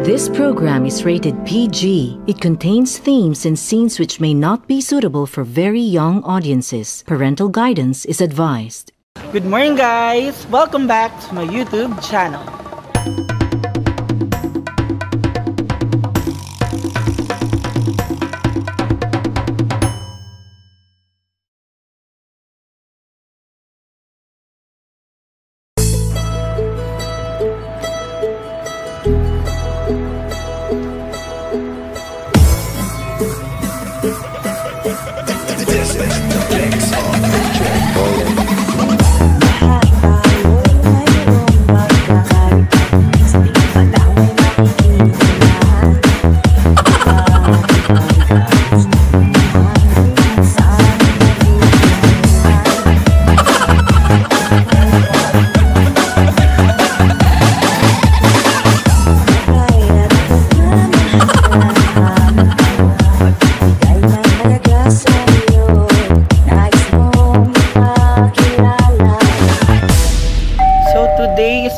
This program is rated PG. It contains themes and scenes which may not be suitable for very young audiences. Parental guidance is advised. Good morning, guys! Welcome back to my YouTube channel.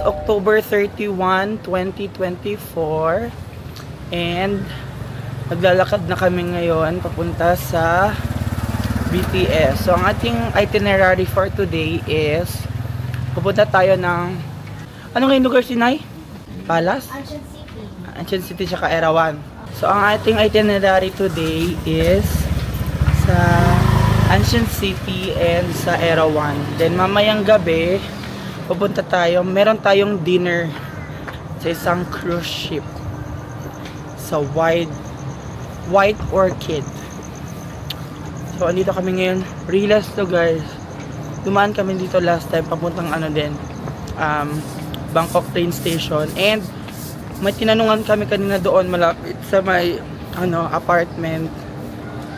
October 31, 2024 and naglalakad na kami ngayon papunta sa BTS. So ang ating itinerary for today is pupunta tayo ng anong ngayon lugar, Sinay? Palace? Ancient City. Ancient City tsaka Erawan. So ang ating itinerary today is sa Ancient City and sa Erawan. Then mamayang gabi pupunta tayo, meron tayong dinner sa isang cruise ship sa White Orchid. So andito kami ngayon, Riles to guys. Dumaan kami dito last time papuntang Bangkok train station, and may tinanungan kami kanina doon malapit sa may apartment.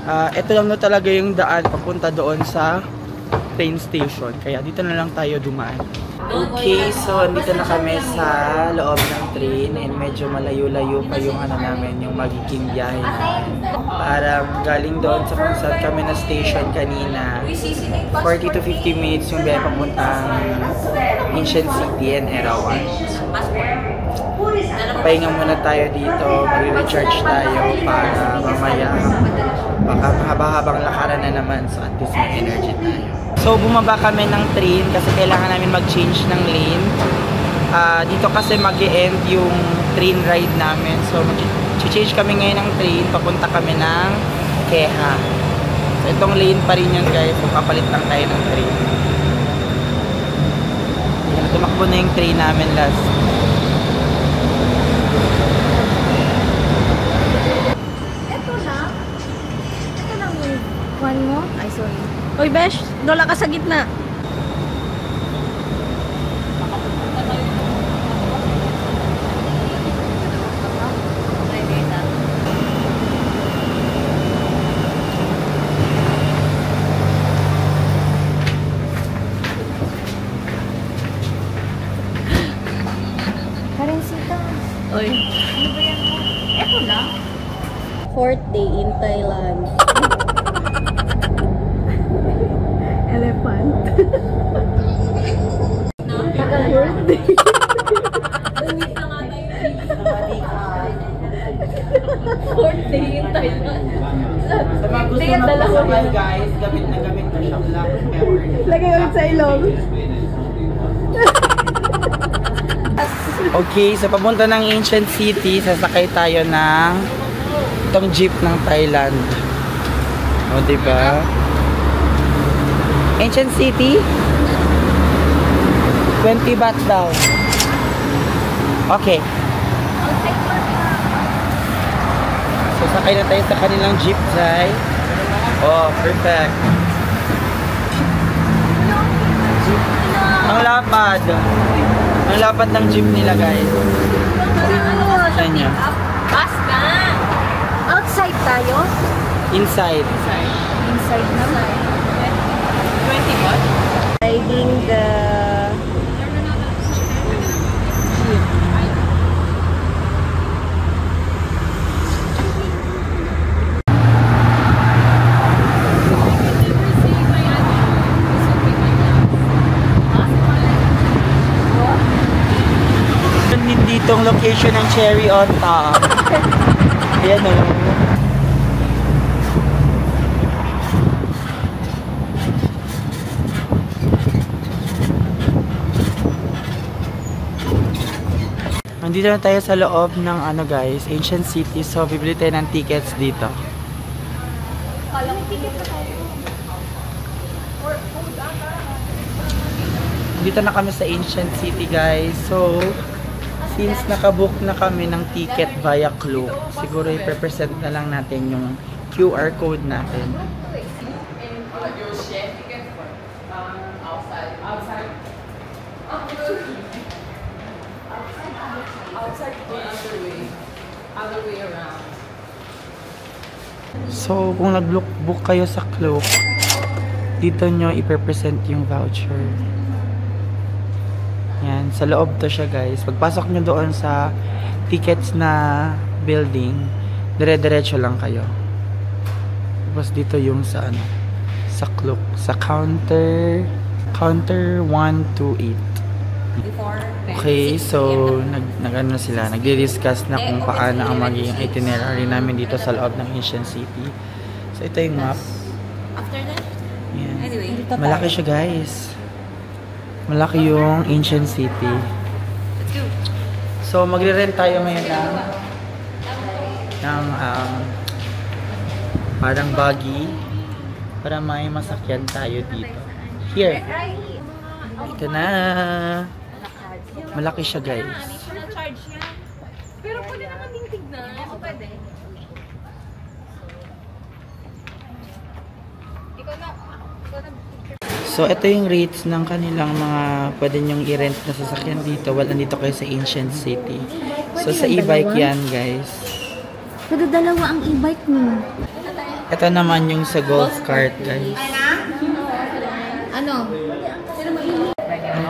Ito lang na talaga yung daan papunta doon sa train station, kaya dito na lang tayo dumaan. Okay, so dito na kami sa loob ng train and medyo malayo-layo pa yung namin, yung magiging biyahe namin. Parang galing doon sa kung saan kami na station kanina, 40 to 50 minutes yung biyahe papuntang Ancient City and Erawan. Pahinga muna tayo dito, mag-recharge tayo para mamaya baka mahaba-habang lakaran na naman, so at least may energy tayo. So bumaba kami ng train kasi kailangan namin mag-change ng lane. Dito kasi mag-e-end yung train ride namin. So mag-change kami ngayon ng train, papunta kami ng Keha. So itong lane pa rin yun guys, so papalit lang tayo ng train. Yan, tumakbo na yung train namin last. Ito lang yung one mo. Ay, sorry. Uy, Besh, dola ka sa gitna. Karinsita. Uy. Ano ba yan mo? Ito lang. 4th day in Thailand. Elephant. Taga-birthday. Fourth day in Thailand. Sa mga gusto magpasabay guys, gamit na gamit ko siyang black pepper. Lagay ulit sa ilong. Okay, sa papunta ng Ancient City, sasakay tayo ng itong jeep ng Thailand. O, diba? Ancient City 20 baht daw. Okay. So sakay na tayo sa kanilang jeep, Zay. Oh, perfect. Ang lapad. Ang lapad ng jeep nila, guys. Saan niya? Basta! Outside tayo? Inside. Inside naman. 20 baht? Riding the jeep. ditong location ng Cherry on Top. Ayan o. Nandito na tayo sa loob ng ano guys, Ancient City. So, bibili tayo ng tickets dito. Dito na kami sa Ancient City guys. So, since nakabook na kami ng ticket via Klook, siguro i-represent na lang natin yung QR code natin. So, kung nag-book kayo sa Klook, dito nyo i-present yung voucher. Yan, sa loob to siya guys. Pagpasok nyo doon sa tickets na building, dire-diretso lang kayo. Tapos dito yung sa ano, sa Klook, sa counter 128. Okay, so nag-ano sila, nagdi-discuss na kung paano ang magiging itinerary namin dito sa loob ng Ancient City. So ito yung map. After that? Yan. Anyway, Malaki siya guys. Malaki yung Ancient City. let's go. So magre-rent tayo ngayon ng parang buggy para may masakyan tayo dito. Here. Ito na. Malaki siya guys. Pero pwede naman din tignan. Pwede. So, ito yung rates ng kanilang mga pwede nyong i-rent na sasakyan dito while nandito kayo sa Ancient City. So, sa e-bike yan guys. Pwede dalawa ang e-bike mo. Ito naman yung sa golf cart guys. Ano?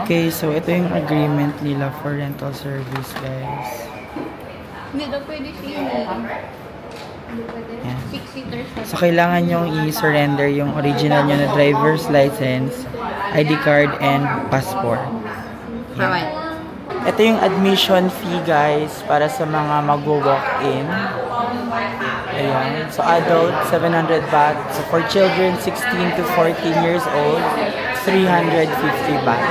Okay, so ito yung agreement nila for rental service guys. Hindi daw pwede siya. Yan. 6-seaters. So, kailangan nyong i-surrender yung original nyo na driver's license, ID card, and passport. Alright. Ito yung admission fee guys para sa mga mag-walk-in. Ayan. So, adult, 700 baht. So, for children, 16 to 14 years old, 350 baht.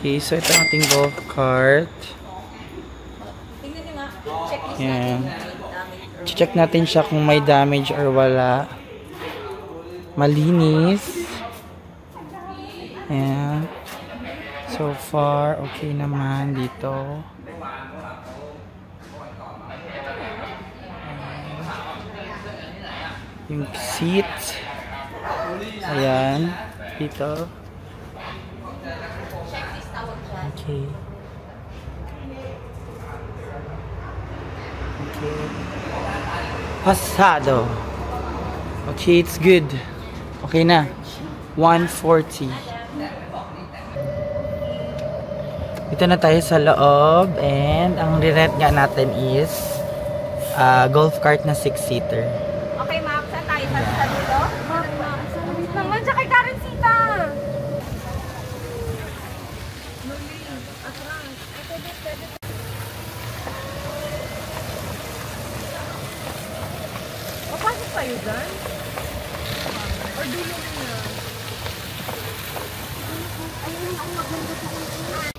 Okay, so ito ang ating golf cart. Tingnan nyo nga. Checklist Ayan. natin. Check natin siya kung may damage or wala. Malinis. Ayan. So far, okay naman dito. Yung seat. Ayan. Dito. Okay. Okay. Pasado. Okay, it's good. Okay na. 140. Dito na tayo sa loob and ang rent nga natin is golf cart na 6-seater. Okay, ma'am. Saan tayo? Sa dito? Wait naman. Siya kay Karen Sita. Papasok tayo dyan? Or dulo na? Ayun, ang maganda sa kanila.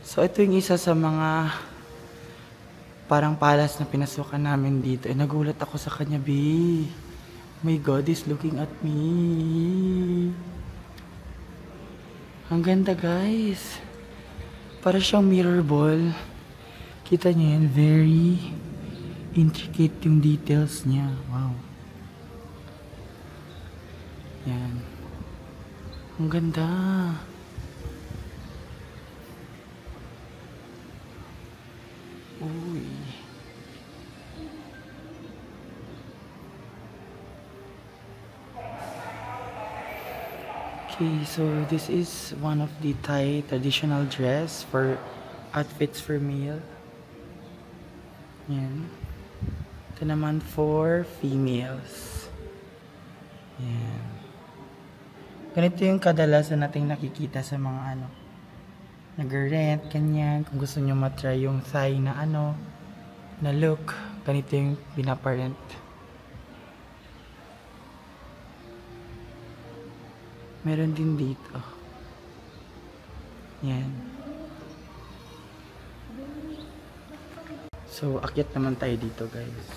So, ito yung isa sa mga parang palas na pinasukan namin dito. Eh, nagulat ako sa kanya, B. My God is looking at me. Ang ganda, guys. Para siyang mirror ball. Kita niyo yan, very intricate yung details niya. Wow. Yan. Ang ganda. Okay, so this is one of the Thai traditional dress for outfits for male. Yan. Ito naman for females. Yan. Ganito yung kadalasan nating nakikita sa mga nag-rent, kanyan. Kung gusto nyo matry yung Thai na na look, ganito yung pinaparent. Meron din dito. Yan. So, akyat naman tayo dito, guys.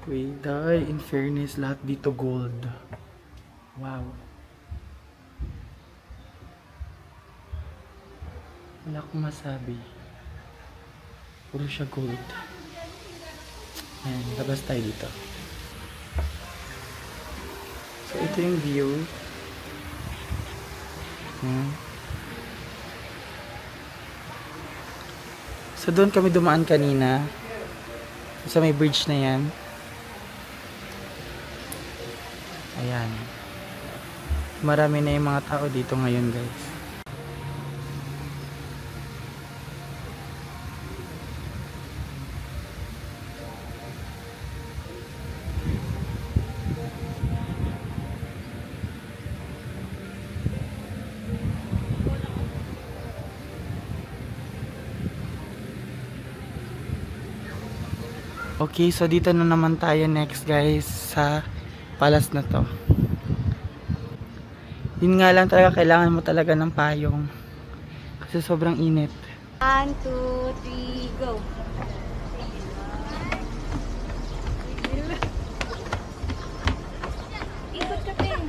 Wait, in fairness, lahat dito gold. Wow. Wala akong masabi. Puro siya gold. Yan, labas tayo dito. So, ito yung view. So, doon kami dumaan kanina. Sa may bridge na yan. Ayan. Marami na yung mga tao dito ngayon, guys. Okay, so dito na naman tayo next, guys, sa palace na to. Yun nga lang talaga, kailangan mo talaga ng payong kasi sobrang init. 1, 2, 3, go! Ikot ka din!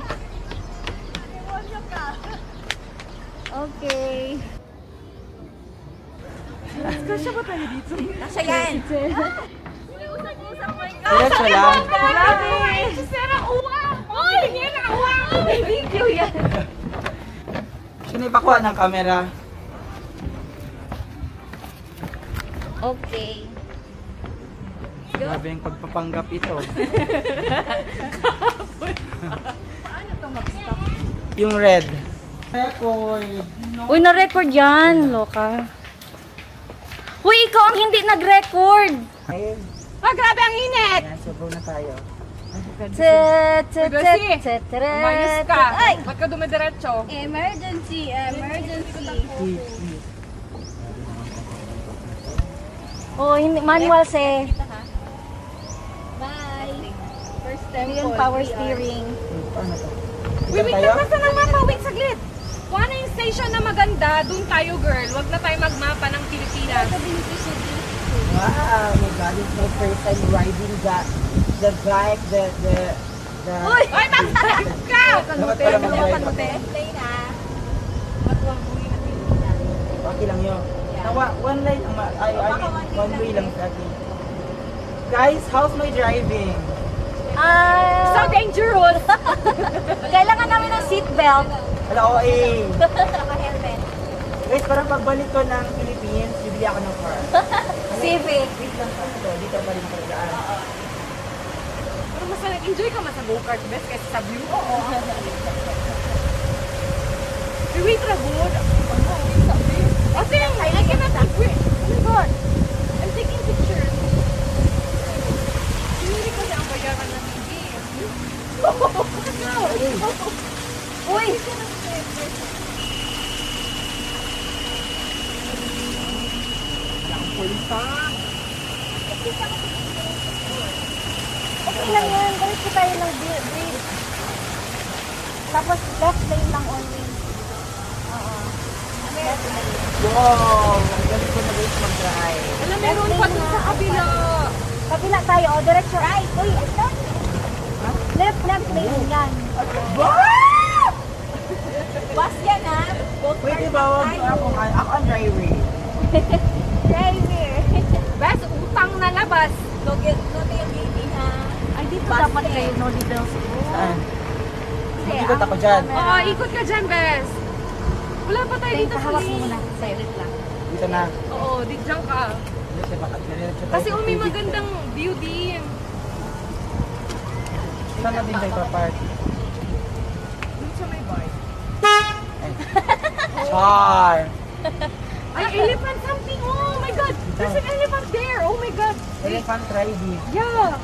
Okay. Kasya ba tayo dito? Kasya yan! Diretso lang. Grabe! Sara, uwang! Oy! Yan ang uwang! May video yan! Sino ipakuha ng camera? Okay. Grabe yung pagpapanggap ito. Paano ito mag-stop? Yung red. Record. Uy, na-record yan, loka. Uy, ikaw ang hindi nag-record! Ayun. Ah, grabe ang init! Ayan, so go na tayo. Umayos ka. Ay! Ba't ka dumidiretso? Emergency, emergency. Oh, hindi, manual se. Bye. First time yun, power steering. Paano to? Uy, wait, tayo? nasa ng mapa. Wait, saglit. Kuha na yung station na maganda. Doon tayo, girl. Huwag na tayo magmapa ng Pilipinas. Wow, my God, it's my first time riding the bike, the Uy, mag-stop ka! Dapat pala mag-ride. Play na. Okay lang yun. One line, I mean, one way lang sa akin. Guys, how's my driving? So dangerous! Kailangan namin ng seatbelt. Wala ko eh. Saka helmet. Guys, parang pagbalik ko ng Philippines, bibili ako ng car. Civic. Wait lang pa ito, dito pa rin ako daan. Pero mas nag-enjoy ka mas sa go-kart best kaysa sa view. Oo. Wait, Rabod. Ate, I cannot wait. Oh my God. I'm taking pictures. Hindi ko ang bayaran na hindi. Uy! Okay lang yan. Balik ko tayo ng bridge. Tapos left lane lang only. Oo. Left lane. Wow! Ang galing ko na guys mag-drive. Alam, meron pa dun sa kabila. Kabila tayo. O, diretso. Right. Uy, left lane yan. Wow! Bus yan ha. Pwede ba wag ako ang driver? Driver. Best, utang na labas. No tailgating ha. Ay, dito dapat kayo. No details. Saan? Mag-ikot ako dyan. Oo, ikot ka dyan, Bes. Wala pa tayo dito sa Hawak mo lane. muna. Silent lang. Dito na. Oo, di dyan ka. Kasi may magandang view din. Saan na din tayo papark? Dun car. Ay, elephant something. Oh my God. There's an elephant there. Oh my God. Elephant riding. Yeah.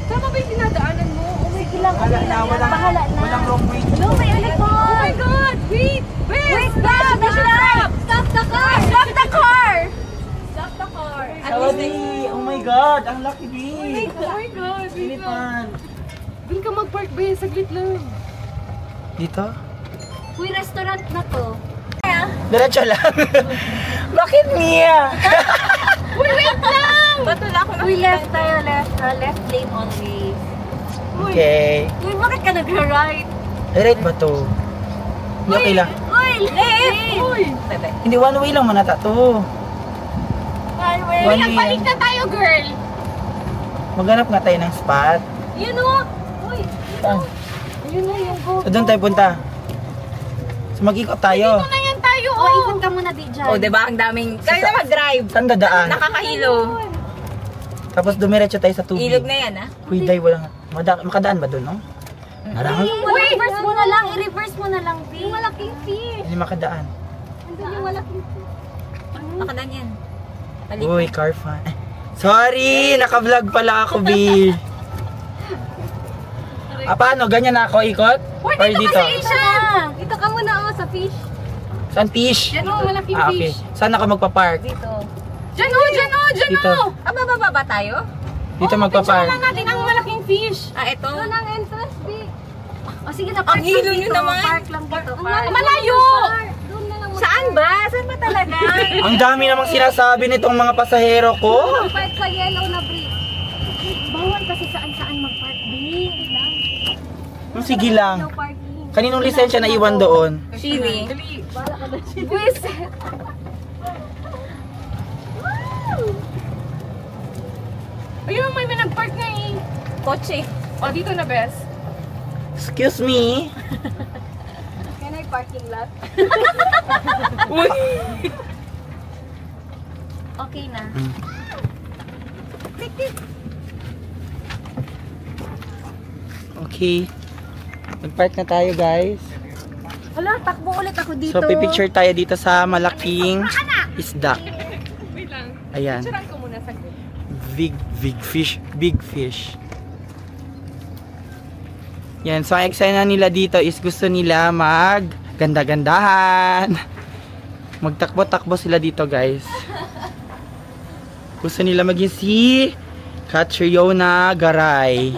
Tama ba yung dinadaanan mo? Oh my God. Wala na, Bahala na. walang wrong way. No, may elephant. Oh my God. Wait. Wait, stop! Stop the car! Stop the car! Stop the car! Sorry! Oh my God! Ang laki, B! Oh my God. Wait lang. Elephant! Doon ka mag-park ba? Saglit lang. Dito? Uy, restaurant na to. Diretso lang. Bakit niya? Uy, wait lang! Batula ako. Uy, left tayo, left. Left lane only. Okay. Uy, bakit ka nag-right? Right ba to? Hindi okay lang. Uy, left! Uy. Hindi, one way lang manata to. One way. One way. Balik na tayo, girl! Maghanap nga tayo ng spot. Yun o! Uy, Saan? yun na yung go. So, doon tayo punta. So, mag-ikot tayo. na yan tayo, oh! Ikot ka muna, Dijan. Oh, diba? Ang daming... Kaya na mag-drive. Saan dadaan? Nakakahilo. Tapos dumiretso tayo sa tubig. Ilog na yan, ah. Uy, day, walang... Makadaan ba doon, no? Marami? I-reverse mo na lang, i-reverse mo na lang, P. Yung malaking fish. Hindi makadaan. Andun yung malaking fish. Makadan yan. Balik. Uy, car fan. Sorry! Naka-vlog pala ako, B. Paano? Ganyan na ako ikot? Or dito? Dito ka muna, oh, sa fish. Saan fish? Diyan o, malaking Okay. fish. Saan ako magpa-park? Dito. Diyan o, diyan o, diyan Dito. o. Bababa ba tayo? Dito Picture magpa-park. lang natin ang malaking fish. Ah, eto. Doon ang entrance, B. O sige na, Ang park hilo lang nyo dito. naman. Park lang dito. Park. Malayo! Doon na lang. Saan ba? Saan ba talaga? Ang dami namang sinasabi nitong mga pasahero ko. Park sa yellow na bridge. Bawal kasi saan-saan mag-park, B. Lang. Sige lang. No parking. Kaninong lisensya na iwan doon? Chini. Buwis. Ayun, may nag-park na eh. Kotse. O, dito na, Bes. Excuse me. Can I parking lot? Uy. Okay na. Okay. Mag-park na tayo, guys. Wala, takbo ulit ako dito. So, pipicture tayo dito sa malaking isda. Wait lang. Ayan. Picturean ko muna sa Big fish. Big fish. Yan. So, ang eksena nila dito is gusto nila ganda-gandahan. Magtakbo-takbo sila dito, guys. Gusto nila maging si Catriona Garay.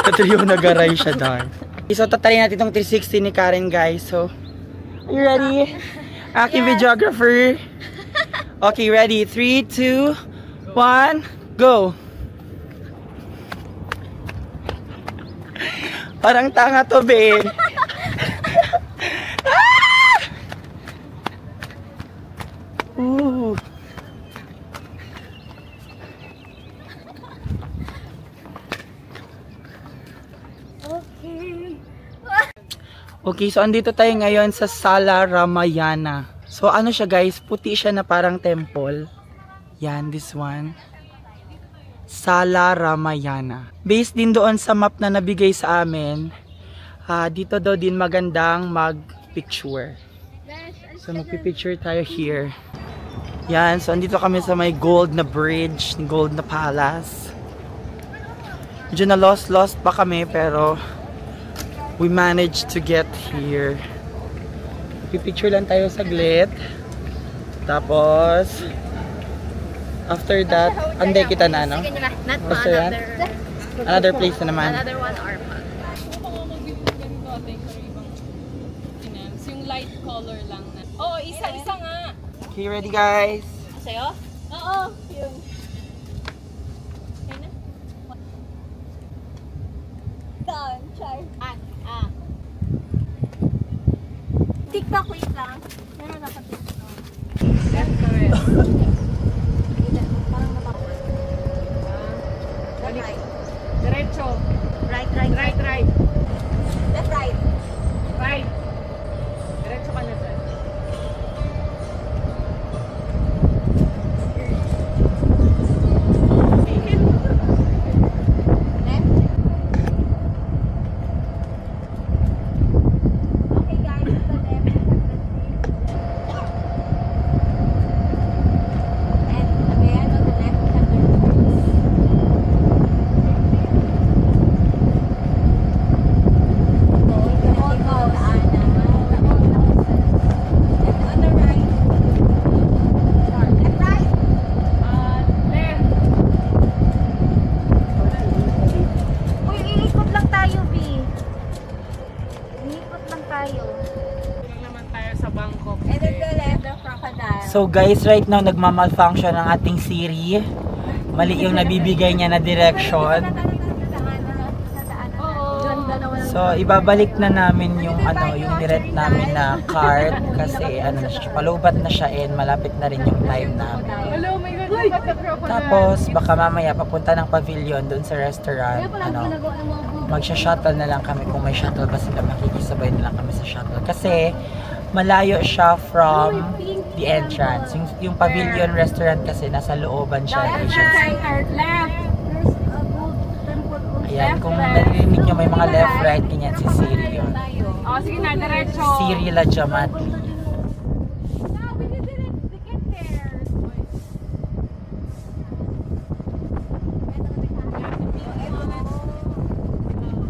Catriona Garay siya doon. So, tatalin natin itong 360 ni Karen, guys. So, are you ready? Aking videographer. Okay, ready? 3, 2, 1, go! Parang tanga to, be. Ooh. Okay, so andito tayo ngayon sa Sala Ramayana. So ano siya, guys, puti siya na parang temple. Yan, this one. Sala Ramayana. Based din doon sa map na nabigay sa amin, dito daw din magandang mag-picture. So magpipicture tayo here. Yan, so andito kami sa may gold na bridge, gold na palace. Medyo na lost pa kami, pero we managed to get here. Pipicture lang tayo saglit. Tapos after that, anday kita na, no? Sige na. Not Basta yan? Another place na naman. Another one or pa. Yung light color lang na. Oo, isa-isa nga. Okay, ready, guys? Sa'yo? Oo, yun. Down, char. TikTok, wait lang. Meron ako TikTok. Parang natapos. Right. Diretso. Right. Right. Left, right. Right. Diretso ka na dyan. Left. tayo. naman tayo sa Bangkok. And then the leather crocodile. So guys, right now nagmamalfunction ang ating Siri. Mali yung nabibigay niya na direction. So ibabalik na namin yung yung direct namin na cart kasi na siya, palubat na siya and malapit na rin yung time namin. Hello, my God, look at the crocodile. Tapos baka mamaya papunta ng pavilion doon sa restaurant. Magsha-shuttle na lang kami kung may shuttle ba sila, makikisabay na lang kami sa shuttle kasi malayo siya from the entrance. Yung pavilion restaurant kasi nasa looban siya. Ayan, kung narinig nyo may mga left, right, ganyan si Siri yun. Oh, sige na, diretso. Siri Lajamati.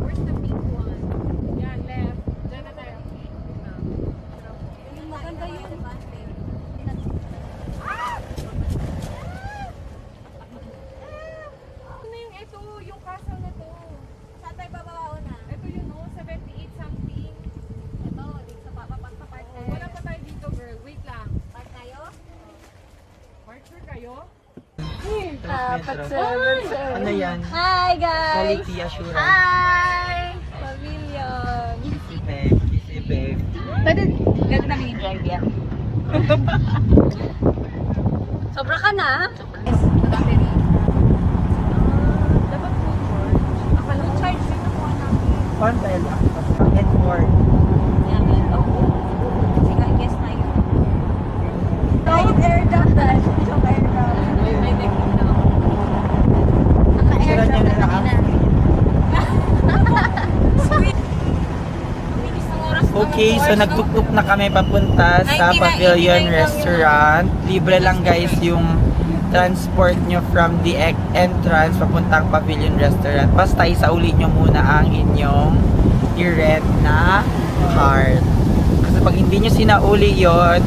Where's the pink one? Yeah, left. Diyan na tayo. Maganda yun. Ano yung ito? Yung castle na to. Saan tayo bababa na? Ito yun, 78 something. Ito, dito sa papapag sa park na. Wala pa tayo dito, girl. Wait lang. Park tayo? Marcher kayo? Ano yan? Hi guys! Quality assurance. Hi! Pavilion! Easy babe, easy babe. Pwede, ganda namin yung drive yan. Sobra ka na? Yes, battery. Dapat food court. Akala ko charge din ako namin. Fun tayo lang. And more. Yan, yan. Oh. Sige, guess na yun. Kahit air dump tayo. Yung air dump. May neck na ako. Naka-air dump na kanina. Sweet. Ang bilis ng oras ng Okay, so oras, no? nagtuk-tuk na kami papunta sa 99 Pavilion lang Restaurant. Libre lang guys yung transport nyo from the entrance papuntang Pavilion Restaurant. Basta isauli nyo muna ang inyong i-rent na card. Kasi pag hindi nyo sinauli yon,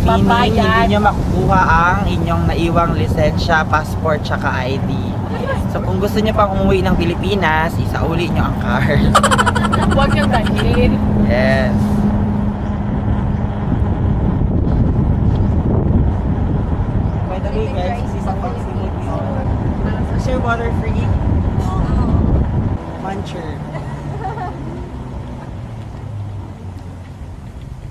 meaning hindi nyo makukuha ang inyong naiwang lisensya, passport, tsaka ID. So kung gusto nyo pang umuwi ng Pilipinas, isauli nyo ang card. Huwag yung dalhin. Yes. By the way guys, this is a pagsimod nyo. Is your water free? Muncher.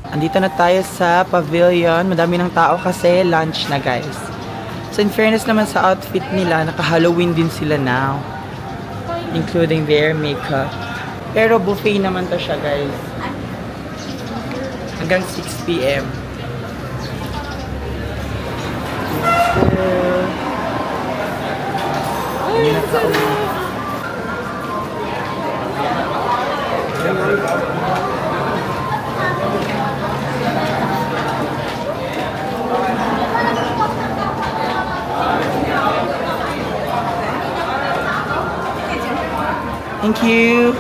Andito na tayo sa pavilion. Madami ng tao kasi lunch na guys. So in fairness naman sa outfit nila, naka-Halloween din sila now. Including their makeup. Pero buffet naman to siya guys. Hanggang 6 PM. Yun ang kauli. Thank you.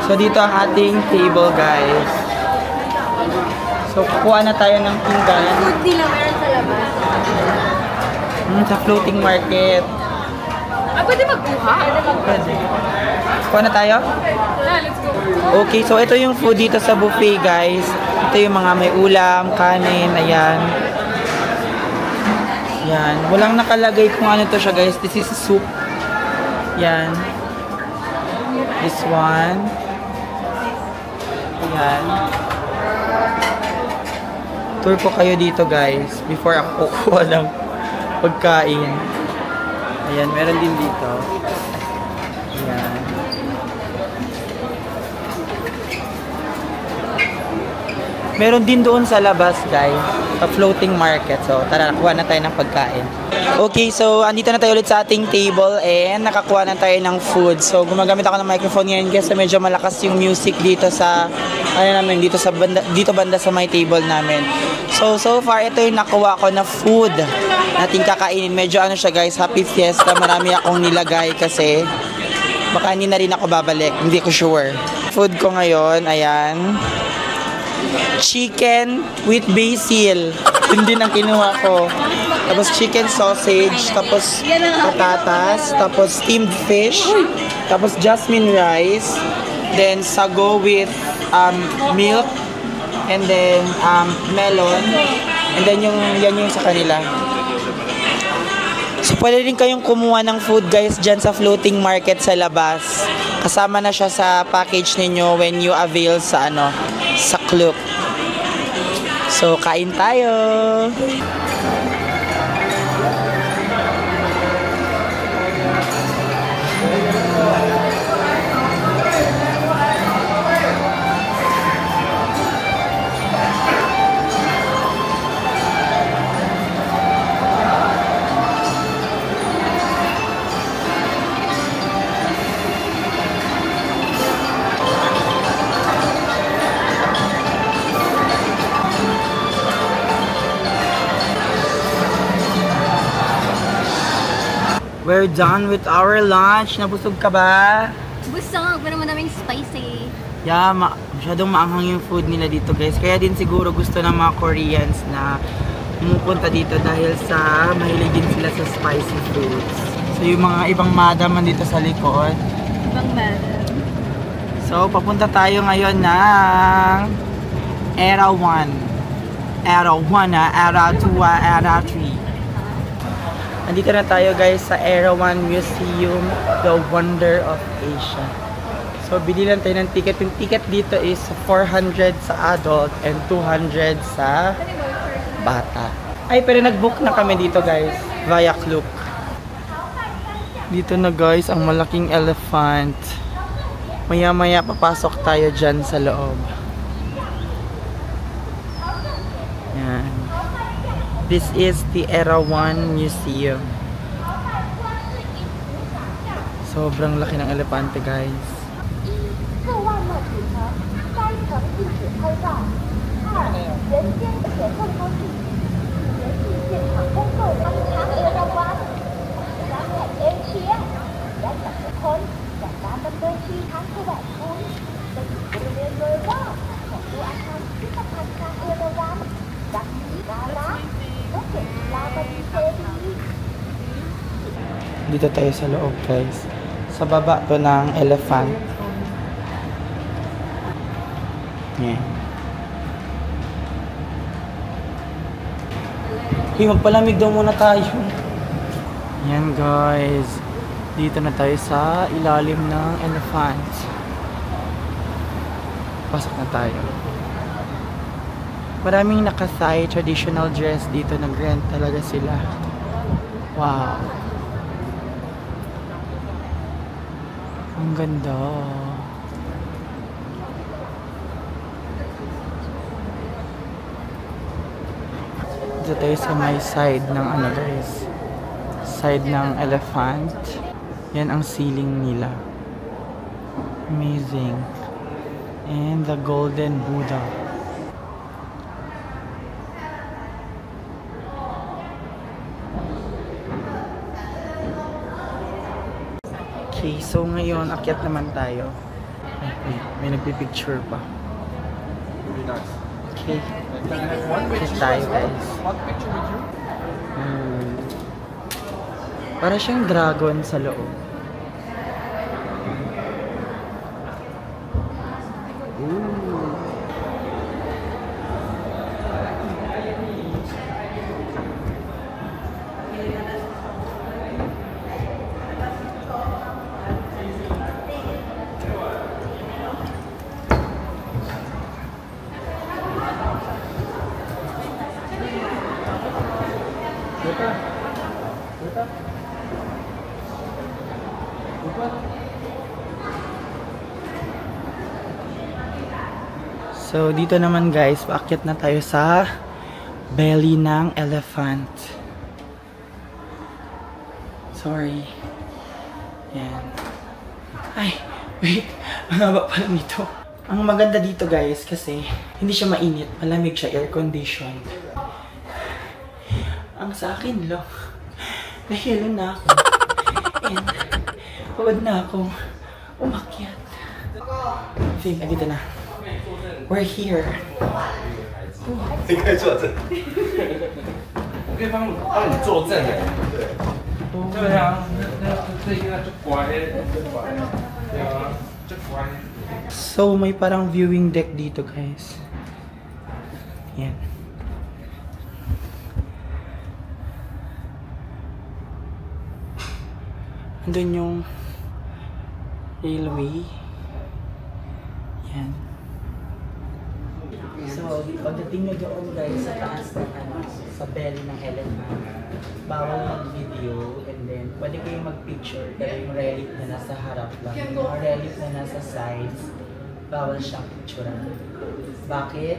So dito ang ating table guys. So kukuha na tayo ng pinggan. Food nila meron sa labas. Sa floating market. Ah, pwede magkuha? Pwede. Kuha na tayo? Wala, let's go. Okay, so ito yung food dito sa buffet guys. Ito yung mga may ulam, kanin, ayan. Yan. Walang nakalagay kung ano to siya guys. This is soup. Yan. This one. Ayan. Tour po kayo dito guys. Before ako kukuha ng pagkain. Ayan, meron din dito. Ayan. Meron din doon sa labas guys. Sa floating market. So tara, nakuha na tayo ng pagkain. Okay, so andito na tayo ulit sa ating table and nakakuha na tayo ng food. So gumagamit ako ng microphone ngayon kasi medyo malakas yung music dito sa dito banda sa my table namin. So far ito yung nakuha ko na food nating kakainin. Medyo ano siya guys, happy fiesta. Marami akong nilagay kasi baka hindi na rin ako babalik. Hindi ko sure. Food ko ngayon, ayan. Chicken with basil. Yun din ang kinuha ko. Tapos chicken sausage, tapos patatas, tapos steamed fish, tapos jasmine rice, then sago with milk, and then melon, and then yan yung sa kanila. So pwede rin kayong kumuha ng food guys dyan sa floating market sa labas. Kasama na siya sa package ninyo when you avail sa sa Klook. So kain tayo. We're done with our lunch. Nabusog ka ba? Busog, pero madaming spicy. Yeah, masyadong maanghang yung food nila dito guys. Kaya din siguro gusto ng mga Koreans na pumupunta dito dahil sa mahilig din sila sa spicy foods. So yung mga ibang madam dito sa likod. Ibang madam. So papunta tayo ngayon ng Era 1. Era 1 Era 2 Era 3. Andito na tayo guys sa Era 1 Museum, the Wonder of Asia. So bililan tayo ng ticket. Yung ticket dito is 400 sa adult and 200 sa bata. Ay, pero nag-book na kami dito guys via Klook. Dito na guys ang malaking elephant. Maya-maya papasok tayo dyan sa loob. Yan. This is the Era 1 Museum. Sobrang laki ng elepante guys. Dito tayo sa loob guys. Sa baba to ng elephant. Yan. Hey, magpalamig daw muna tayo. Yan guys. Dito na tayo sa ilalim ng elephant. Pasok na tayo. Maraming nakasay traditional dress dito. Nag-rent talaga sila. Wow. Ang ganda. Dito tayo sa may side ng guys. Side ng elephant. Yan ang ceiling nila. Amazing. And the golden Buddha. Okay, so ngayon, akyat naman tayo. Ay, may nagpipicture pa. Okay. Akyat tayo, guys. Para siyang dragon sa loob. So, dito naman guys, paakyat na tayo sa belly ng elephant. Sorry. Yan. Ay, wait. Ang haba pala nito. Ang maganda dito guys, kasi hindi siya mainit. Malamig siya, air conditioned. Ang sa akin lang, nahilo na ako. And, pagod na ako umakyat. Okay, dito na. We're here. 你可以坐正。我可以帮你坐正哎。对啊，这应该就乖，对啊，就乖。So, may parang viewing deck dito, guys. Yan. Andun yung railway. Yan. So, pagdating nyo doon guys sa taas ng sa bell ng LMA, bawal mag-video and then pwede kayong mag-picture pero yung relic na nasa harap lang. Yung relic na nasa sides, bawal siyang picturean. Bakit?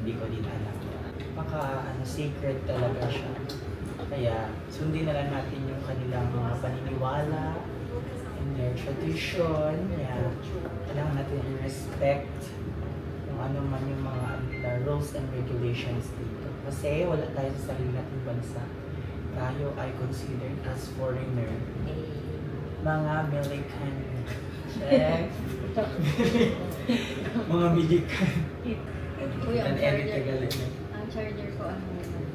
Hindi ko din alam. Baka sacred talaga siya. Kaya sundin na lang natin yung kanilang mga paniniwala and their tradition. Kaya kailangan natin i-respect kung ano man yung mga rules and regulations dito. Kasi wala tayo sa sarili nating bansa. Tayo ay considered as foreigner. Mga American. Check. Mga American. Kuya, ang Edit charger. Tagalog. Ang charger ko,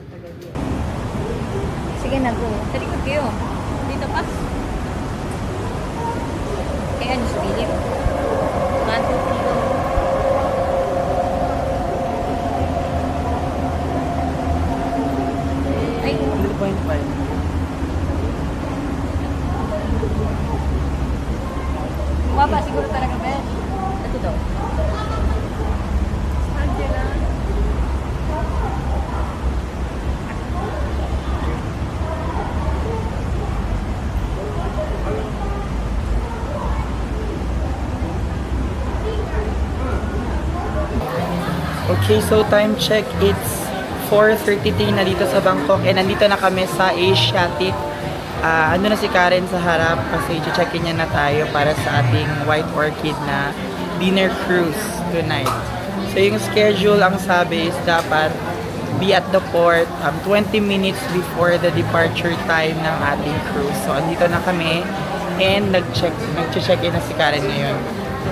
tagal yun. Sige na, go. Sa likod kayo. Dito pa. Kaya ano sa bilip? Manto dito. Ay, 2.5. bumaba siguro talaga, Ben. Ito daw. Okay, so time check, it's 4:33 na dito sa Bangkok and nandito na kami sa Asiatic. Ano na si Karen sa harap kasi i-check-in niya na tayo para sa ating White Orchid na dinner cruise tonight. So yung schedule ang sabi is dapat be at the port 20 minutes before the departure time ng ating cruise. So andito na kami and nag-check-in na si Karen ngayon.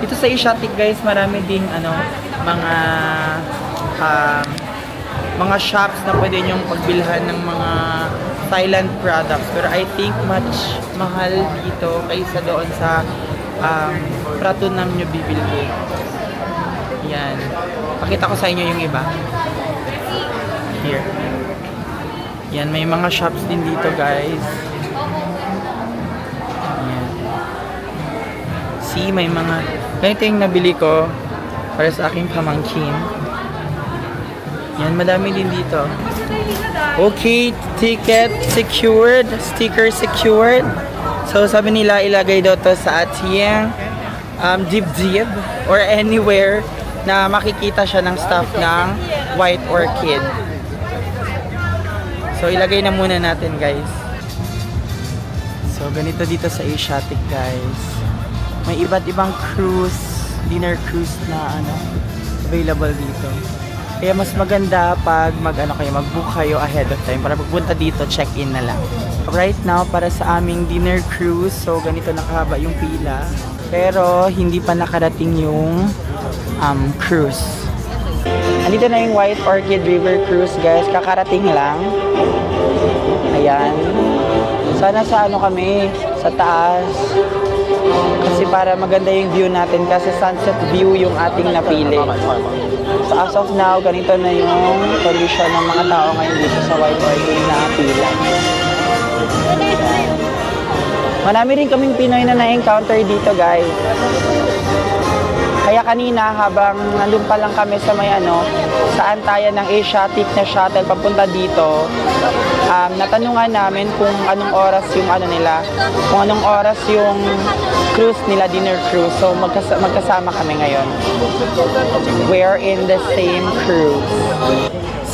Dito sa Asiatic guys, marami ding mga shops na pwede nyong pagbilhan ng mga Thailand products. Pero I think much mahal dito kaysa doon sa Pratunam nyo bibilhin. Yan. Pakita ko sa inyo yung iba. Here. Yan, may mga shops din dito guys. Yan. See, may mga ganito yung nabili ko para sa aking pamangkin. Yan, madami din dito. Okay, ticket secured, sticker secured. So sabi nila ilagay daw to sa ating dibdib or anywhere na makikita siya ng staff ng White Orchid. So ilagay na muna natin guys. So ganito dito sa Asiatic guys. May iba't ibang cruise, dinner cruise na available dito. Kaya mas maganda pag mag-book kayo ahead of time para pagpunta dito, check-in na lang. Right now, para sa aming dinner cruise, so ganito nakahaba yung pila. Pero hindi pa nakarating yung cruise. Andito na yung White Orchid River Cruise, guys. Kakarating lang. Ayan. Sana sa kami, sa taas. Kasi para maganda yung view natin kasi sunset view yung ating napili. So as of now, ganito na yung condition ng mga tao ngayon dito sa White Orchid na pila. Marami rin kaming Pinoy na na-encounter dito guys. Kaya kanina habang nandun pa lang kami sa may sa antayan ng Asiatic na shuttle papunta dito, natanungan namin kung anong oras yung nila, kung anong oras yung cruise nila, dinner cruise. So magkasama kami ngayon. We're in the same cruise.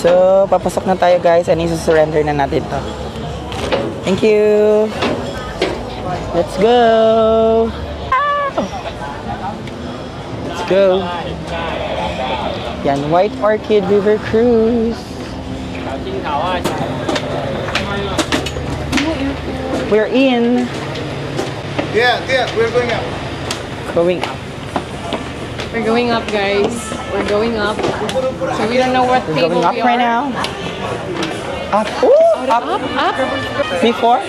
So papasok na tayo guys and isusurrender na natin to. Thank you. Let's go. Let's go. Yan, White Orchid River Cruise. We're in. Yeah, we're going up. Going up. We're going up, guys. We're going up. So we don't know what We're table going up we right are. now. Up. Ooh, up. Up. Before?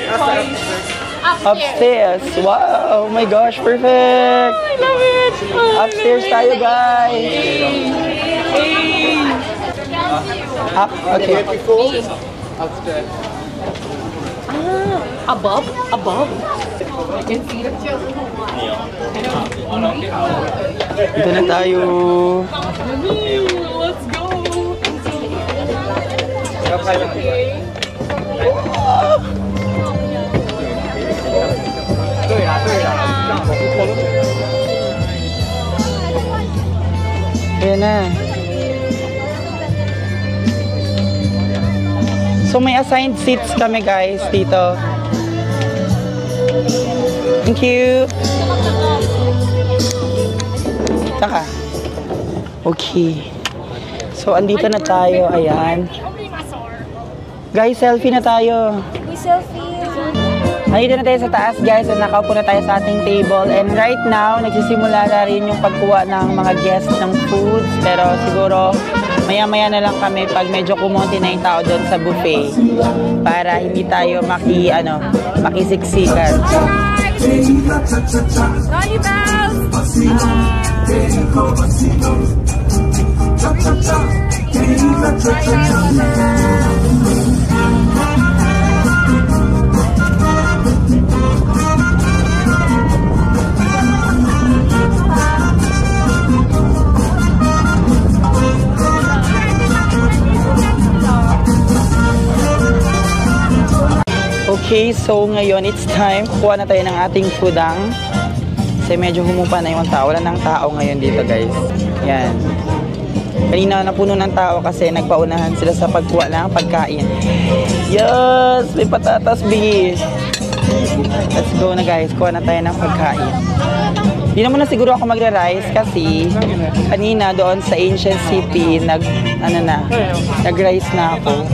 Upstairs. Wow, oh my gosh, perfect. I love it. Upstairs tayo, guys. Up, okay. Upstairs. Above? Above? I can see it. Dito na tayo. Let's go. Ayan na. So may assigned seats kami guys dito. Thank you. Saka. Okay. So andito na tayo. Ayan. Guys, selfie na tayo. We selfie. Nandito na tayo sa taas guys at nakaupo na tayo sa ating table and right now nagsisimula na rin yung pagkuha ng mga guests ng foods pero siguro maya-maya na lang kami pag medyo kumonti na yung tao doon sa buffet para hindi tayo makisiksikan. Dolly bells! Okay, so ngayon it's time. Kuha na tayo ng ating foodang. Kasi medyo humupa na yung tao. Wala nang tao ngayon dito guys. Yan. Kanina napuno ng tao kasi nagpaunahan sila sa pagkuha ng pagkain. Yes! May patatas, bigis. Let's go na guys. Kuha na tayo ng pagkain. Di naman na siguro ako magre-rice kasi kanina doon sa Ancient City nag-rice na ako.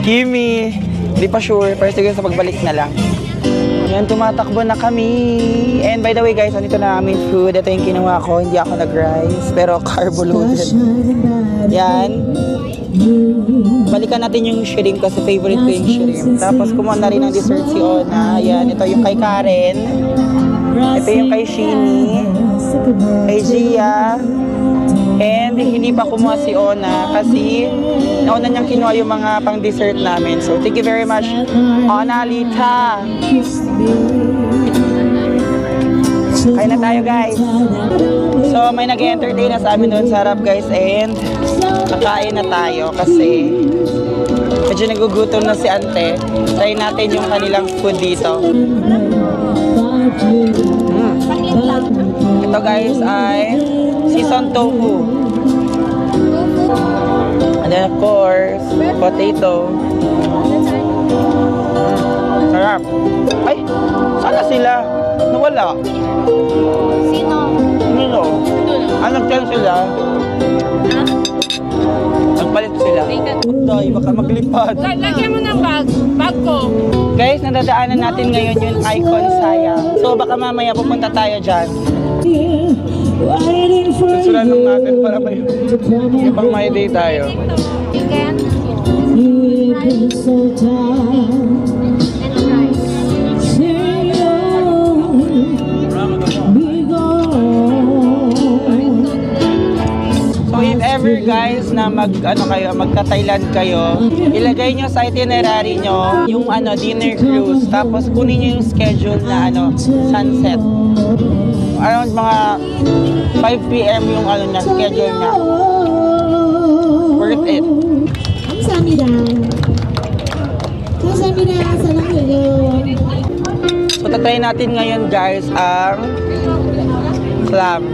Kimi! Di pa sure, pero siguro sa pagbalik na lang. Yan, tumatakbo na kami. And by the way guys, andito na aming food. Ito yung kinuha ko, hindi ako nag-rice, pero carbo loaded. Yan. Balikan natin yung shrimp kasi favorite ko yung shrimp. Tapos kumuha na rin ng dessert si Ona. Yan, ito yung kay Karen. Ito yung kay Shini. Kay Gia. And hindi pa kumuha si Ona kasi nauna niyang kinuha yung mga pang dessert namin. So thank you very much, Ona Lita. Kain na tayo guys. So may nag-entertain na sa amin doon sa harap guys and nakain na tayo kasi medyo nagugutom na si Ante. Try natin yung kanilang food dito. Ito guys ay seasoned tofu. And then of course, potato. Sarap. Ay, sana sila? Nawala. Sino? Sino? Ah, nag-tell sila? Nagpalit sila. Tay, baka maglipad. Lagyan mo ng bag ko. Guys, nadadaanan natin ngayon yung Icon Sayang. So baka mamaya pupunta tayo dyan. Susulan lang natin para may ibang may day tayo. Chicken. So if ever guys na magka-Thailand kayo, ilagay nyo sa itinerary nyo yung dinner cruise, tapos kunin nyo yung schedule na sunset. Around mga 5 PM yung schedule niya. Worth it. 감사합니다. 감사합니다. 사랑해요. So tatry natin ngayon guys ang clam.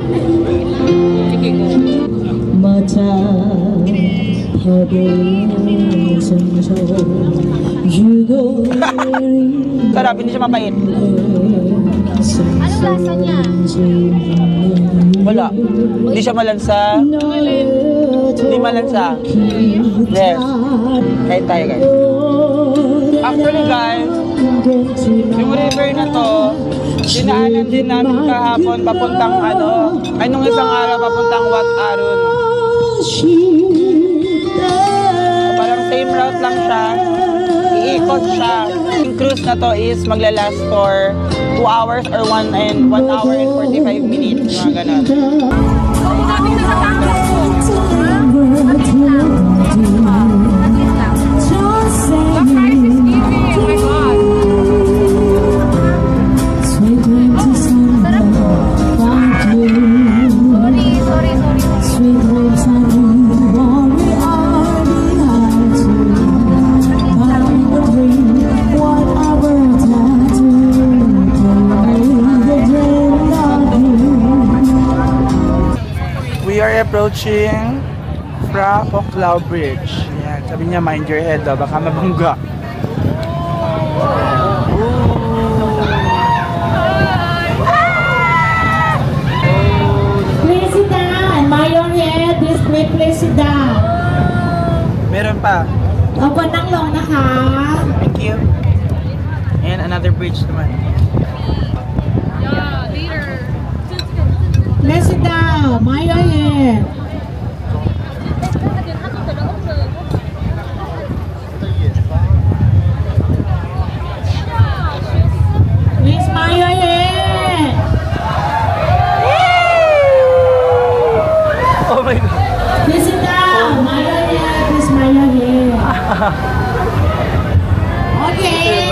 Sarap, hindi siya mapait. Ano lasa niya? Wala. Hindi siya malansa. Hindi malansa. Yes. Kain tayo guys. Actually guys, yung river na to, dinaanan din namin kahapon papuntang ay nung isang araw papuntang Wat Arun. So, parang same route lang siya. Iikot siya. Yung cruise na to is maglalast for 2 hours or 1 hour and 45 minutes. Mga ganun. We are approaching Phra Phoclao Bridge. Yan, sabi niya mind your head daw, baka mabungga. Please sit down. Mind your head. Please sit down. Meron pa. Opo ng long naka. Thank you. And another bridge naman. Yeah, later. Please sit down. Mind your head. Please mind your head. Oh my God. Please sit down. Mind your head. Please mind your head. Okay.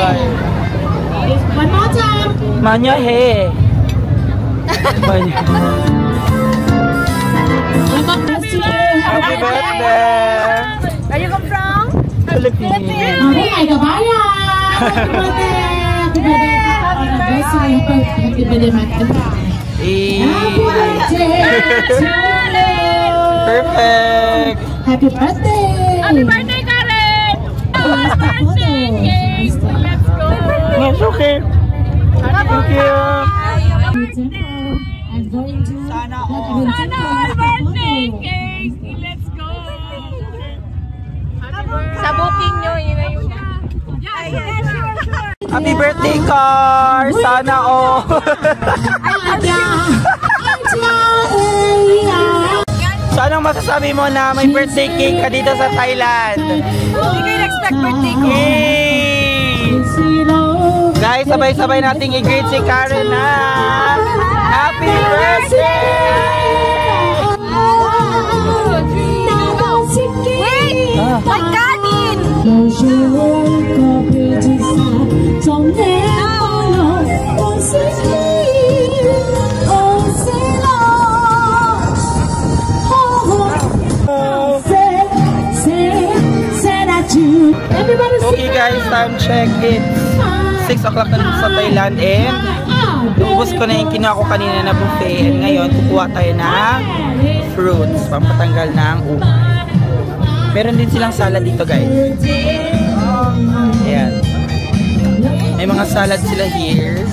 One more time. Manya he. Manya. Happy birthday. Where you come from? Philippines. Ay, kabayan. Happy birthday. Happy birthday. Happy birthday, Happy birthday to you. Perfect. Happy birthday. Happy birthday, Karen! Happy birthday, cake! Let's go! It's okay. Thank you. I'm going to Sana all. Happy birthday, cake! Let's go! Sa booking nyo, yun na yun. Happy birthday, car! Sana all. So anong masasabi mo na may birthday cake ka dito sa Thailand? Hindi kayo expect birthday ko. Yay! Guys, sabay-sabay nating i-greet si Karen na happy birthday! Wait! My kanin! Okay guys, time check. It's 6 o'clock na dito sa Thailand and ubos ko na yung kinuha ko kanina na buffet and ngayon kukuha tayo ng fruits pampatanggal ng ubo. Meron din silang salad dito guys. Ayan. May mga salad sila here.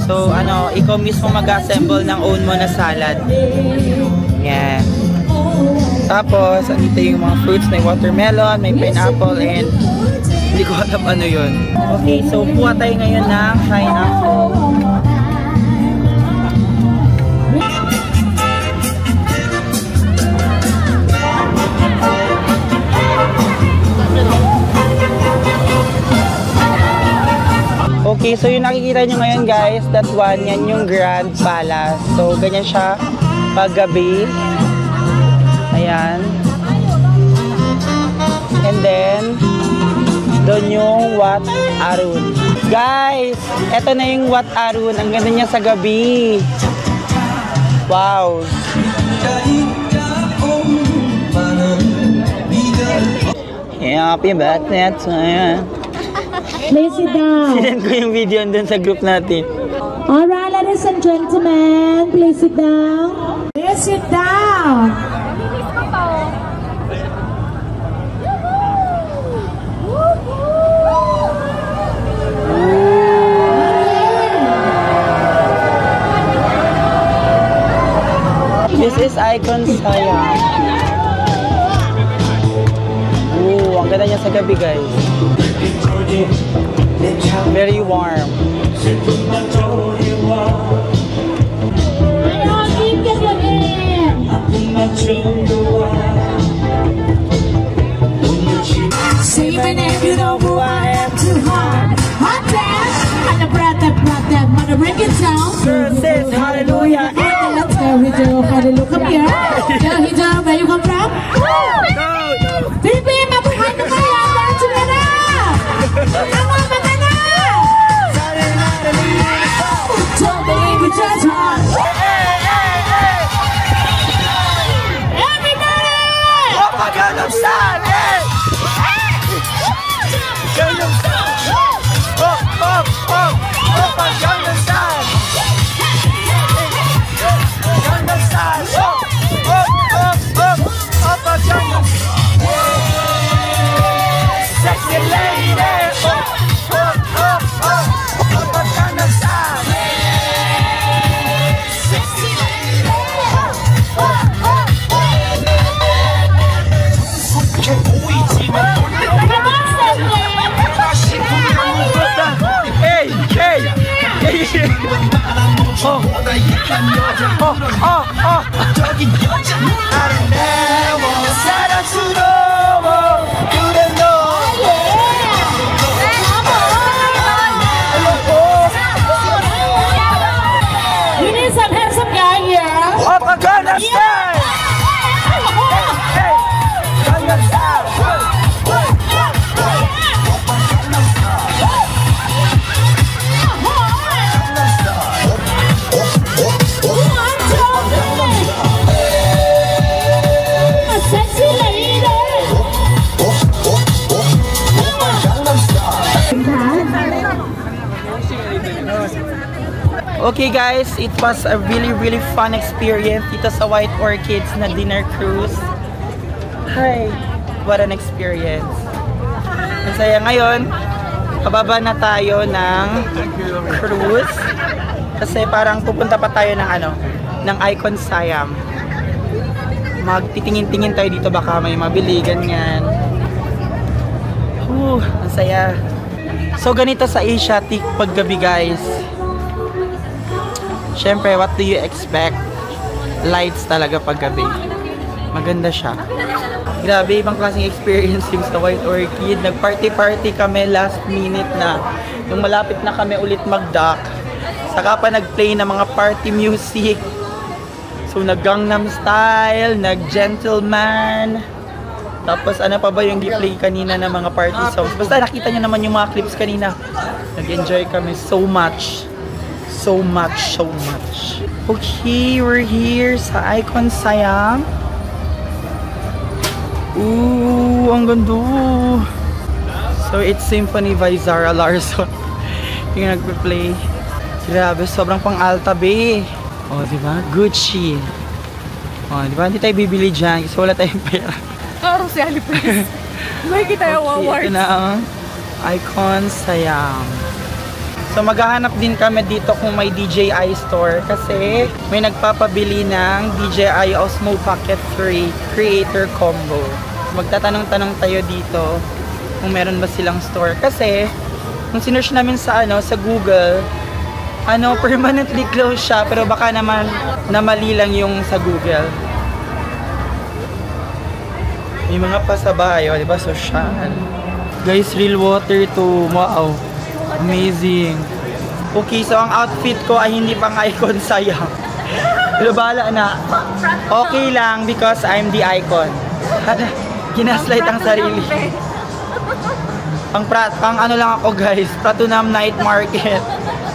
So ano, ikaw mismo mag-assemble ng own mo na salad. Ayan. Tapos, andito yung mga fruits. May watermelon, may pineapple, and hindi ko alam ano yun. Okay, so kuha tayo ngayon ng pineapple. Okay, so yung nakikita nyo ngayon guys, that one, yan yung Grand Palace. So, ganyan siya paggabi. Ayan. And then, doon yung Wat Arun. Guys, eto na yung Wat Arun. Ang ganda niya sa gabi. Wow. Happy birthday to you. Please sit down. Sinend ko yung video doon sa group natin. Alright, ladies and gentlemen, please sit down. Please sit down. This is Icon Siam. Ang ganda niya sa gabi guys. Very warm. Even if you know who I am. gonna break it down. Girl says hallelujah. Let's go, Hijo. Hallelujah. Come here. Yo, Hijo, where you come from? Philippines, mabuhay na kayo. Dance together. Ang mga na. Don't believe it, just one. Everybody! Opa Gangnam Style! Gangnam Style! Opa Gangnam Style! Gangnam Style! Opa Gangnam Style! Sexy lady! Opa Gangnam Style! Sexy lady! Hey, hey, hey. Oh, We need some handsome guy here. Opa Gangnam Style! Hey, Gangnam Style! Okay guys, it was a really fun experience dito sa White Orchids na dinner cruise. Hi! What an experience. Ang saya ngayon, pababa na tayo ng cruise. Kasi parang pupunta pa tayo ng Icon Siam. Magtitingin-tingin tayo dito, baka may mabili, ganyan. Ang saya. So ganito sa Asiatic paggabi guys. Siyempre, what do you expect? Lights talaga paggabi. Maganda siya. Grabe, ibang klaseng experience yung sa White Orchid. Nag-party-party kami last minute na. Yung malapit na kami ulit mag-dock. Saka pa nag-play ng mga party music. So, nag-Gangnam Style, nag-Gentleman. Tapos, ano pa ba yung i-play kanina ng mga party songs? Basta nakita nyo naman yung mga clips kanina. Nag-enjoy kami so much. So much. Okay, we're here sa Icon Siam. Ooh, ang ganda. So, it's Symphony by Zara Larsson. Yung nagpe-play. Grabe, sobrang pang-alta, be. Oh, diba? Gucci. Oh, diba? Hindi tayo bibili dyan kasi wala tayong pera. Karo si Ali Prince. May kita yung awards. Ito na ang Icon Siam. So maghahanap din kami dito kung may DJI store kasi may nagpapabili ng DJI Osmo Pocket 3 Creator Combo. Magtatanong-tanong tayo dito kung meron ba silang store kasi kung sinearch namin sa Google, permanently closed siya pero baka naman namali lang yung sa Google. May mga pasabayo, di ba? Social. Guys, real water to. Wow. Amazing. Okay, so ang outfit ko ay hindi pang Icon Siam. Pero bahala na. Okay lang because I'm the icon. Ginaslight ang sarili. Pang ano lang ako guys. Pratunam Night Market.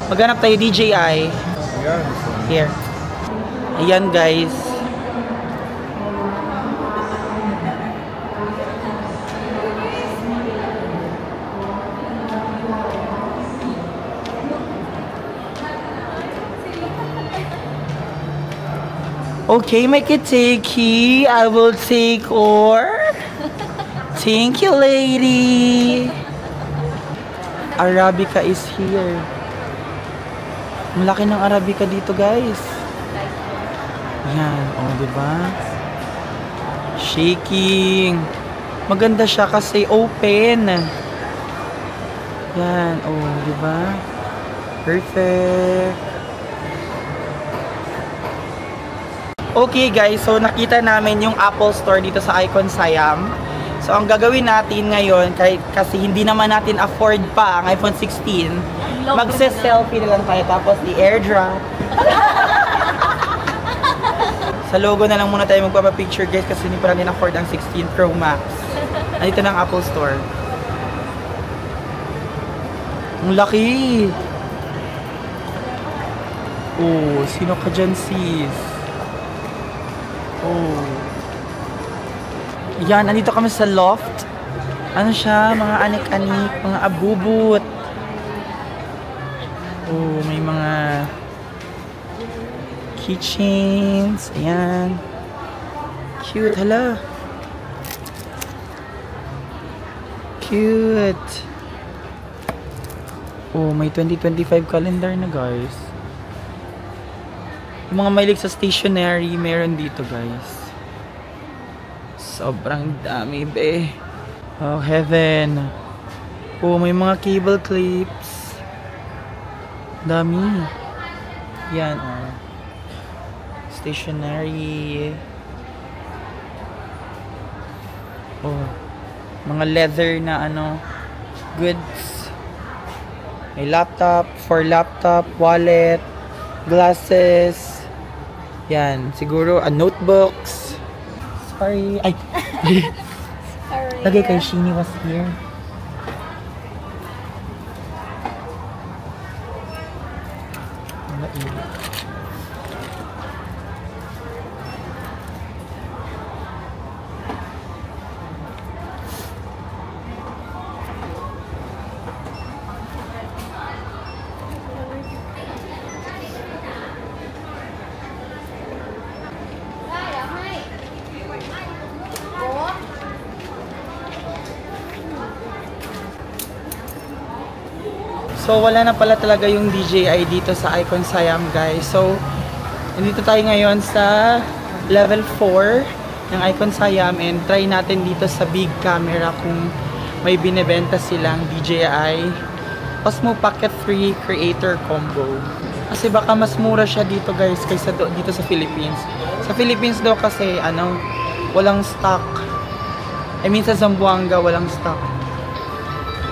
Maghanap tayo DJI. Here. Ayan guys. Okay, make it takey. I will take or. Thank you, lady. Arabica is here. Ang laki ng Arabica dito, guys. Yan, diba? Shaking. Maganda siya kasi open. Yan, diba? Perfect. Okay guys, so nakita namin yung Apple Store dito sa Icon Siam. So ang gagawin natin ngayon, kasi hindi naman natin afford pa ang iPhone 16, Magse-selfie na lang tayo tapos i-airdrop. Sa logo na lang muna tayo magpapapicture guys kasi hindi pa natin afford ang 16 Pro Max. Andito na ang Apple Store. Ang laki! Oh, sino ka dyan sis? Oh. Yan, andito kami sa loft. Ano siya? Mga anik-anik, mga abubot. Oh, may mga keychains. Ayan. Cute. Hala. Cute. Oh, may 2025 calendar na guys. Yung mga mahilig sa stationery, meron dito guys. Sobrang dami be. Oh, heaven. Oh, may mga cable clips. Dami. Yan, oh. Stationery. Oh. Mga leather na ano, goods. May laptop, for laptop, wallet, glasses. Yan, siguro notebooks. Sorry. Ay. Sorry. Lagay kay Sheeny was here. So, wala na pala talaga yung DJI dito sa Icon Siam, guys. So, nandito tayo ngayon sa level 4 ng Icon Siam and try natin dito sa big camera kung may binebenta silang DJI Osmo Pocket 3 Creator Combo. Kasi baka mas mura siya dito, guys, kaysa dito sa Philippines. Sa Philippines daw kasi, walang stock. I mean, sa Zamboanga, walang stock.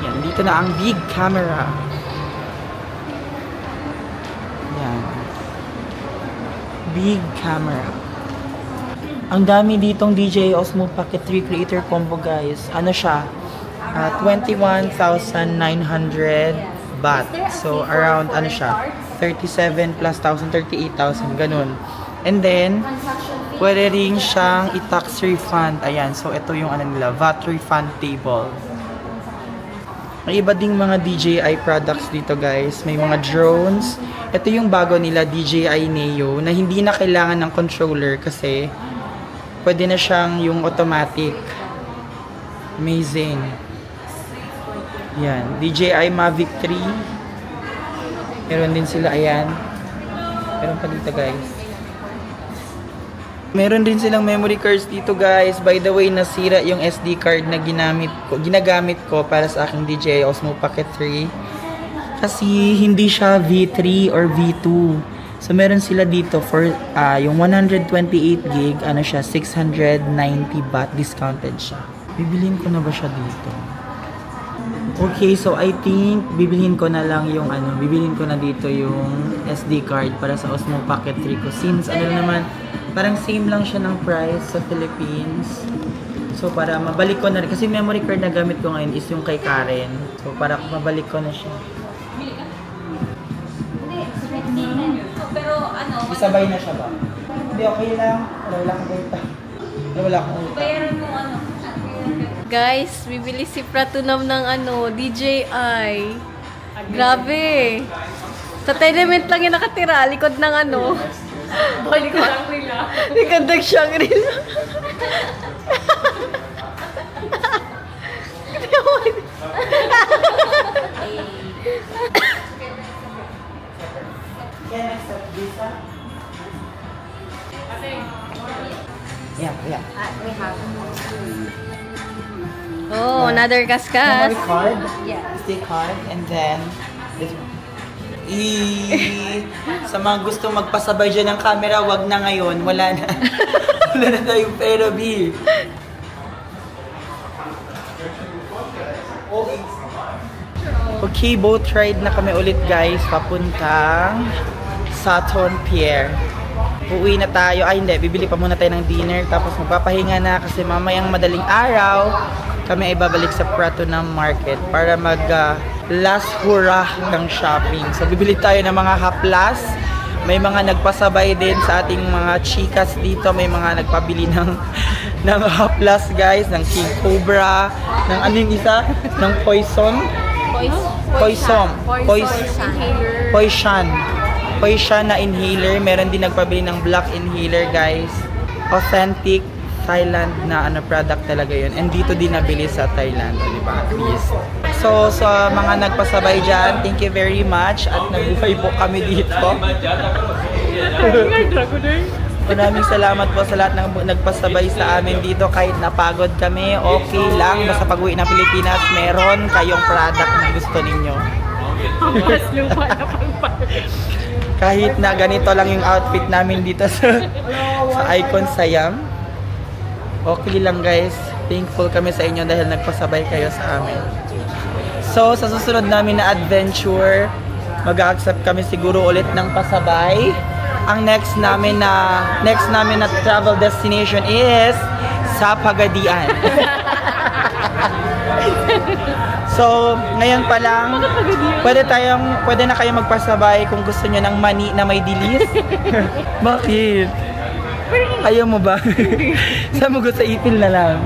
Yan, dito na ang big camera. Big camera. Ang dami ditong DJI Osmo Pocket 3 Creator Combo, guys. Ano siya? 21,900 baht. So, around, ano siya? 37 plus 1,000, 38,000. Ganun. And then, pwede rin siyang i-tax refund. Ayan. So, ito yung ano nila, VAT refund table. May iba ding mga DJI products dito, guys. May mga drones. Ito yung bago nila, DJI Neo, na hindi na kailangan ng controller kasi pwede na siyang yung automatic. Amazing. Yan. DJI Mavic 3. Meron din sila, ayan. Meron pa dito, guys. Meron din silang memory cards dito, guys. By the way, nasira yung SD card na ginagamit ko para sa aking DJI Osmo Pocket 3. Kasi hindi siya V3 or V2. So, meron sila dito for yung 128 gig, ano siya, 690 baht, discounted siya. Bibilhin ko na ba siya dito? Okay, so I think bibilhin ko na lang yung bibilhin ko na dito yung SD card para sa Osmo Pocket 3 ko. Since naman, parang same lang siya ng price sa Philippines. So, para mabalik ko na rin. Kasi memory card na gamit ko ngayon is yung kay Karen. So, para mabalik ko na siya. Pero Isabay na siya ba? Hindi, okay lang. Wala akong data. Wala akong data. bayaran mo Guys, bibili si Pratunam ng DJI. Grabe. Sa tenement lang yung nakatira. Likod ng Balik ko lang nila. likod ng Shangri-La. Can I accept Visa? Yeah. We have. Oh, another kaskas. Memory card? Yeah. SD card, and then this one. Sa mga gusto magpasabay dyan ng camera, wag na ngayon. Wala na. Wala na tayong pera, B. Oh, Okay, boat ride na kami ulit guys, papuntang Saton Pier. Uuwi na tayo. Ay hindi, bibili pa muna tayo ng dinner. Tapos magpapahinga na kasi mamayang madaling araw kami ay babalik sa Prato ng Market para mag last hurrah ng shopping. So bibili tayo ng mga haplas. May mga nagpasabay din sa ating mga chikas dito. May mga nagpabili ng haplas guys, ng King Cobra, ng ano yung isa? Ng Poison na inhaler. Meron din nagpabili ng black inhaler guys. Authentic Thailand na product talaga yun. And dito din nabili sa Thailand, di ba? At least. So, sa mga nagpasabay dyan, thank you very much. At nabuhay po kami dito. Maraming salamat po sa lahat ng nagpasabay sa amin dito. Kahit napagod kami, okay lang. Basta pag-uwi ng Pilipinas, meron kayong product na gusto ninyo. Kahit na ganito lang yung outfit namin dito sa Icon Siam. Okay lang guys. Thankful kami sa inyo dahil nagpasabay kayo sa amin. So, sa susunod namin na adventure, mag-a-accept kami siguro ulit ng pasabay. Ang next namin na travel destination is sa Pagadian. So, ngayon pa lang, pwede na kayo magpasabay kung gusto nyo ng mani na may dilis. Bakit? Ayaw mo ba? Saan mo gusto ipil na lang?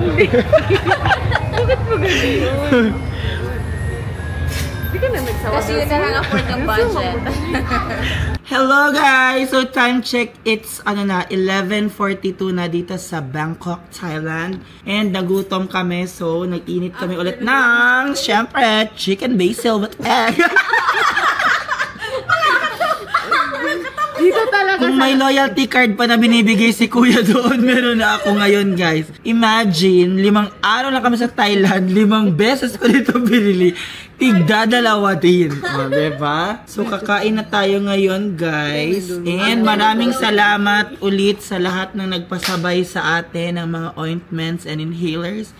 Bakit mo ganyan? Kasi yun na lang afford ng budget. Hello guys! So time check, it's 11:42 na dito sa Bangkok, Thailand. And nagutom kami, so nag-init kami ulit ng, syempre, chicken basil with egg. Dito talaga. Kung may loyalty card pa na binibigay si Kuya doon, meron na ako ngayon guys. Imagine, 5 araw na kami sa Thailand, 5 beses ko dito binili. Tigdadalawa din. O, diba? So, kakain na tayo ngayon, guys. And maraming salamat ulit sa lahat ng nagpasabay sa atin ng mga ointments and inhalers.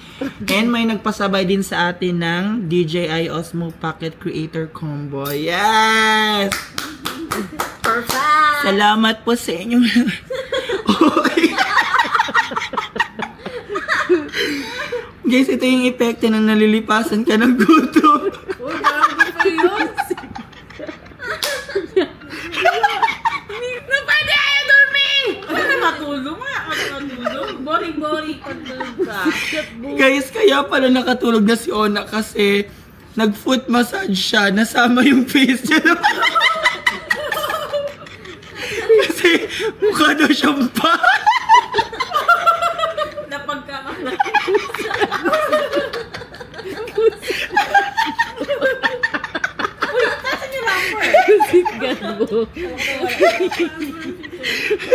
And may nagpasabay din sa atin ng DJI Osmo Pocket Creator Combo. Yes! Perfect! Salamat po sa inyo. Guys, ito yung epekto ng nalilipasan ka ng gutom. Uy, grabe pa yun. Na pwede ayaw dorming! Ano matulog nga? Boring-boring pagtulog ka. Guys, kaya pala nakatulog na si Ona kasi nag-foot massage siya. Nasama yung face niya. Kasi mukha daw siyang pa.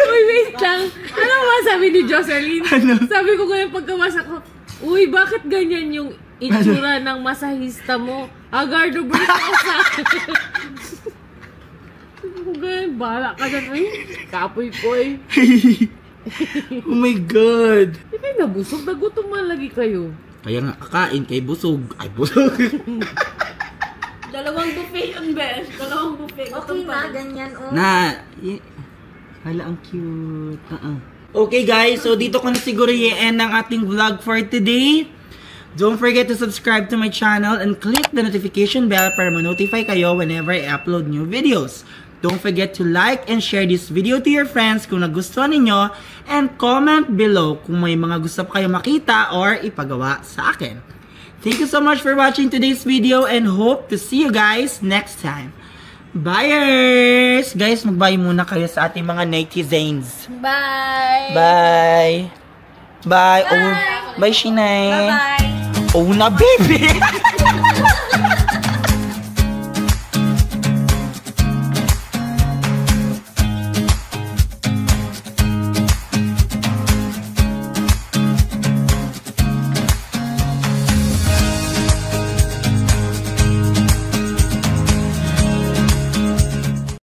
Uy, wait lang. Ano ba sabi ni Jocelyn? Ano? Sabi ko ngayon pagkamasa ko, uy, bakit ganyan yung itsura ng masahista mo? Agardo break ako sa akin. Kung ganyan, bahala ka dyan. Ay, kapoy-poy. Oh my God. Hindi kayo nabusog. Nagutom man lagi kayo. Kaya nga, kakain kay busog. Ay, busog. Dalawang buffet yun, Ben. Dalawang buffet. Okay na, ganyan, oh. Hala, ang cute. Okay guys, so dito ko na siguro i-end ang ating vlog for today. Don't forget to subscribe to my channel and click the notification bell para ma-notify kayo whenever I upload new videos. Don't forget to like and share this video to your friends kung nagustuhan ninyo, and comment below kung may mga gusto pa kayo makita or ipagawa sa akin. Thank you so much for watching today's video and hope to see you guys next time. Buyers! Guys, mag-bye muna kayo sa ating mga netizens. Bye! Bye! Bye! Oh, bye, Shinay! Bye-bye! Oh, na baby!